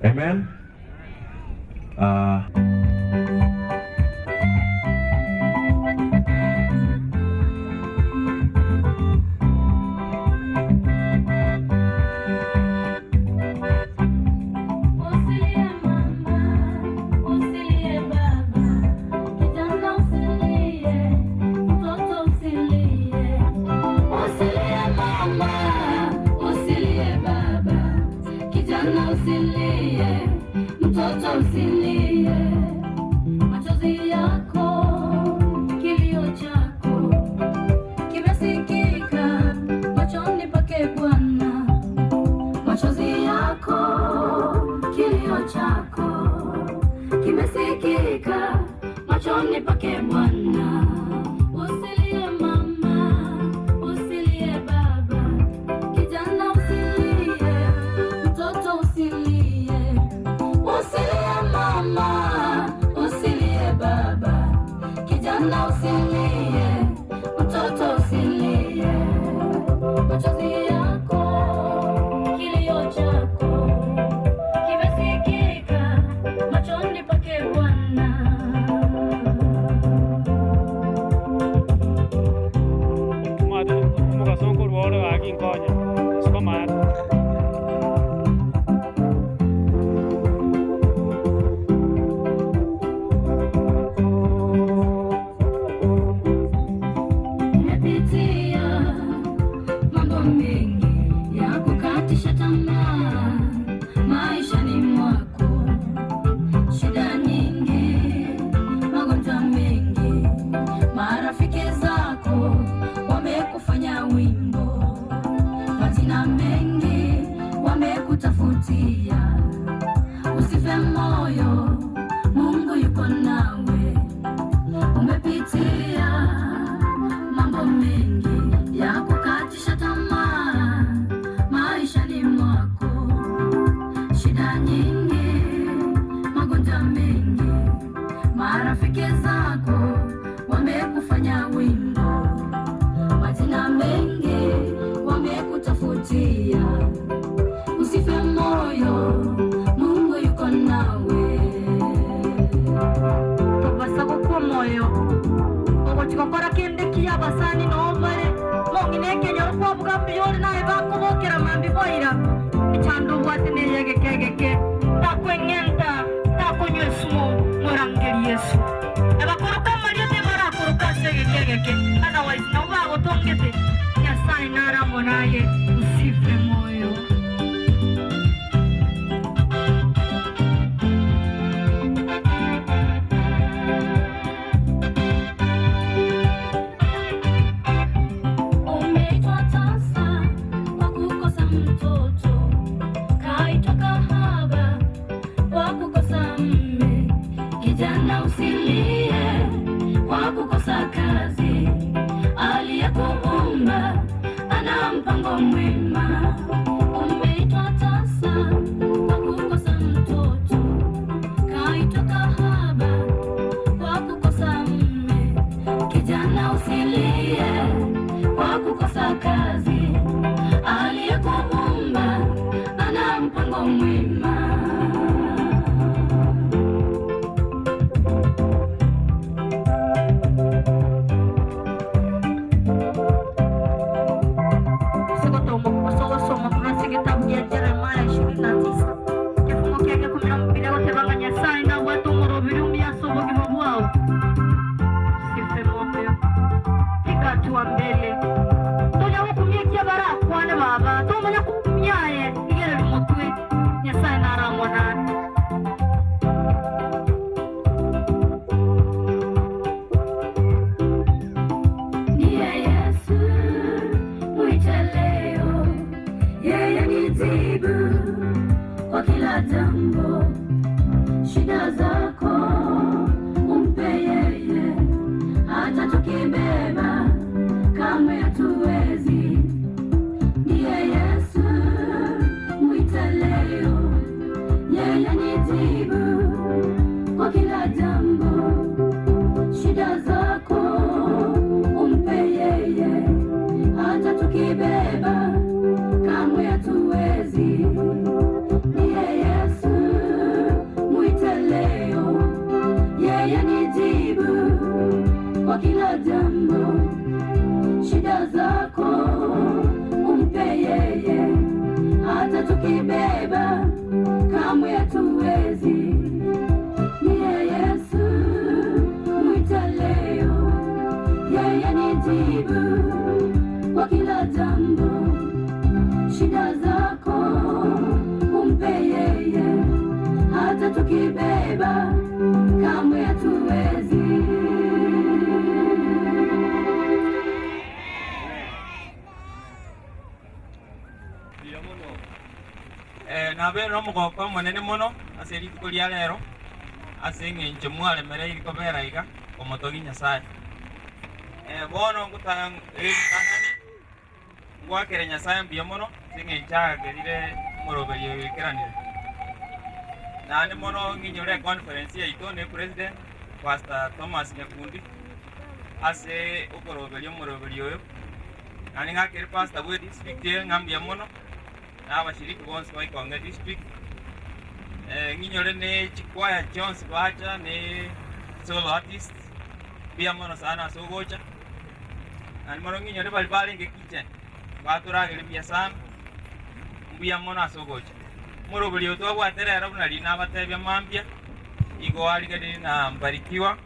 Amen. Mtoto usilie, machozi yako, kilio chako kimesikika machoni pake Bwana. Machozi yako, kilio chako kimesikika machoni pake Bwana. Usilie mama, usilie baba, kijana usilie, mtoto usilie. Usilie mama, usilie baba, kijana usilie, mtoto usilie. Machozi yako, kilio chako kimesikika machoni pake Bwana. Usife moyo, Mungu yuko nawe. Umepitia mambo mengi ya kukatisha tamaa maishani mwako, shida nyingi, magonjwa mengi, marafiki zako wamekufanya wimbo, majina mengi wamekutafutia. Usife moyo, Mungu yuko nawe. Basa kwa moyo ogo chikokora kende kia basani no mare mongine kenya kwa bugambi yori nae bakobokera mambi boira ichando bwatene yegekegeke takwengenta takonywesumo morangeri Yesu abakoroka mariyo te barakoroka segekegeke otherwise no bagotongete Nyasaye naramonaye. Usife moyo. Usilie kwa kukosa kazi, aliyekuumba ana mpango mwema. Umeitwa tasa kwa kukosa mtoto, kaitwa kahaba kwa kukosa mume. Kijana usilie kwa kukosa kazi, aliyekuumba ana mpango mwema. wa mbele tonya wakumye kiabara kwane baba tomanya kumyaye igere lumutwe nyasaye naramona kwa kila jambo, shida zako umpe yeye, hata tukibeba kamwe hatuwezi. Ndiye Yesu, mwite leo, yeye ni jibu kwa kila jambo, shida zako umpe yeye, hata tukibeba kamwe hatuwezi. Ndiye Yesu, mwite leo, yeye ni jibu kwa kila jambo, shida zako umpe yeye, hata tukibeba kamwe hatuwezi. Ndiye Yesu, mwite leo, yeye ni jibu kwa kila jambo, shida zako umpe yeye, hata tukibeba kamwe hatuwezi. Nabere omugoko munene muno ase rituko ria lero ase eng'encho mwaremereire kobera iga omotogi Nyasaye. Bono ngutang'ani gwakere Nyasaye mbuya muno ase eng'encho agerire omoroberio oikeranire. Naende mono ng'inyore conference yaito ne president Pastor Thomas Nyakundi ase okoroberia omoroberio oyo. Nani ng'akere pastor bwe district ng'ambuya muno abashiriki bonse baikonga district. Nginyore ne chikwaya Jones bacha ne solo artist bia mono sana sogocha ani mono nginyore bali nge kitchen baturagire bia sana bia mono sogocha moro buli oto bwaterera bunali nabatebya mambia igo aligade na Mbarikiwa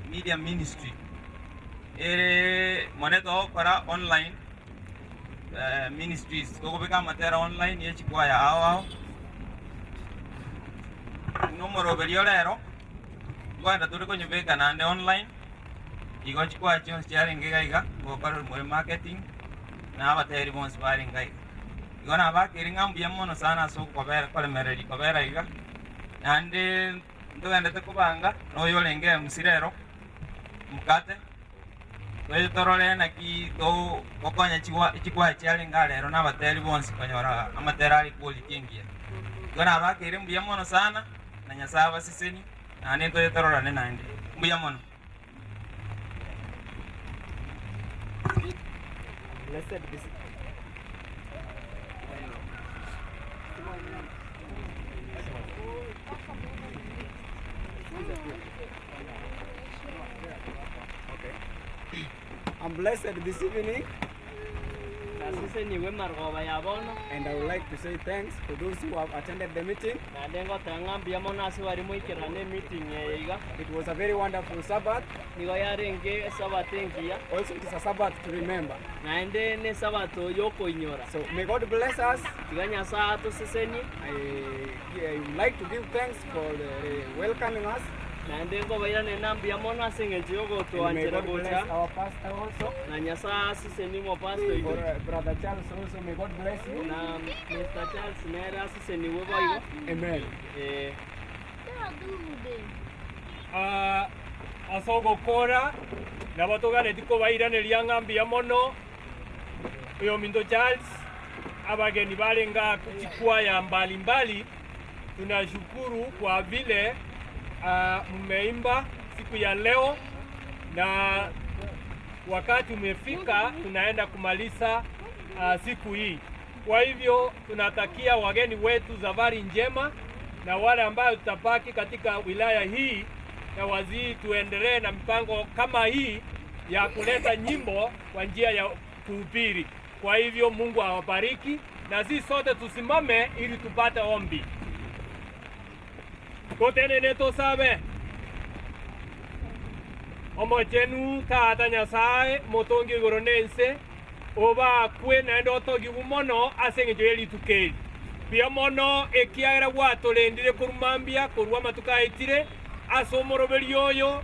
Media Ministry moneto para online ministries koko beka matera online ye chikwaya ao numero berio lero kwanda turi konyubeka nande online igo chikwaya chons chari ngaiga ngokaro mo marketing na abateri bons bari ngai igo na bakiri ngambuya mono sana so kobera kolemereri kobera iga nande ndogende tekubanga no yolenge musirero mukate torore na ki to okonya chikwa chali ngalero na bateri bonsi konyora amatera ali quality ngia gona bakire mbuya mono sana na Nyasaye basiseni na nento torora ne nande mbuya mono. Blessed be I'm blessed this evening, and I would like to say thanks to those who have attended the meeting. It was a very wonderful Sabbath. Also, it is a Sabbath to remember. So may God bless us. I would like to give thanks for welcoming us. And may God bless our pastor also. Brother Charles also, may God bless you. Amen. Asogokora na batogane tiko bairane liangambia mono uyo Mindo Charles abageni balenga kuchikwaya mbalimbali. Tunashukuru kwa vile mmeimba siku ya leo, na wakati umefika tunaenda kumaliza siku hii. Kwa hivyo tunatakia wageni wetu safari njema, na wale ambao tutapaki katika wilaya hii na wazii tuendelee na mipango kama hii ya kuleta nyimbo kwa njia ya kuhubiri. Kwa hivyo Mungu awabariki, na sisi sote tusimame ili tupate ombi. Kotene neto sabe omochenu tata nyasaye motongi igoro nense oba kwe naende otogigu mono ase eng'encho ya rituko eri buya mono ekiagera gwatolendire korumambia korwa amatuko aetire ase omoroberi oyo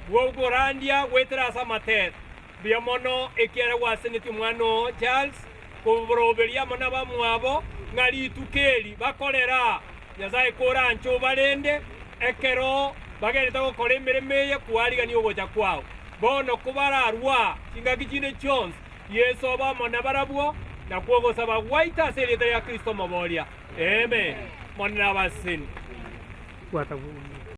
gwogorandia gwetera ase amatera buya mono ekiagera gwasenetie omwana o Charles koboroberia amo na bamwabo ng'a rituko eri bakorera nyasaye koranche obarende ekero bagerete gokora emeremo eye kwarigania ogocha kwao bono kobararwa chingaki chinde chionsi Yesu oba amo na barabwo nakwo ogosaba gwaita ase erieta ria Kristo moboria amen mona abaseni.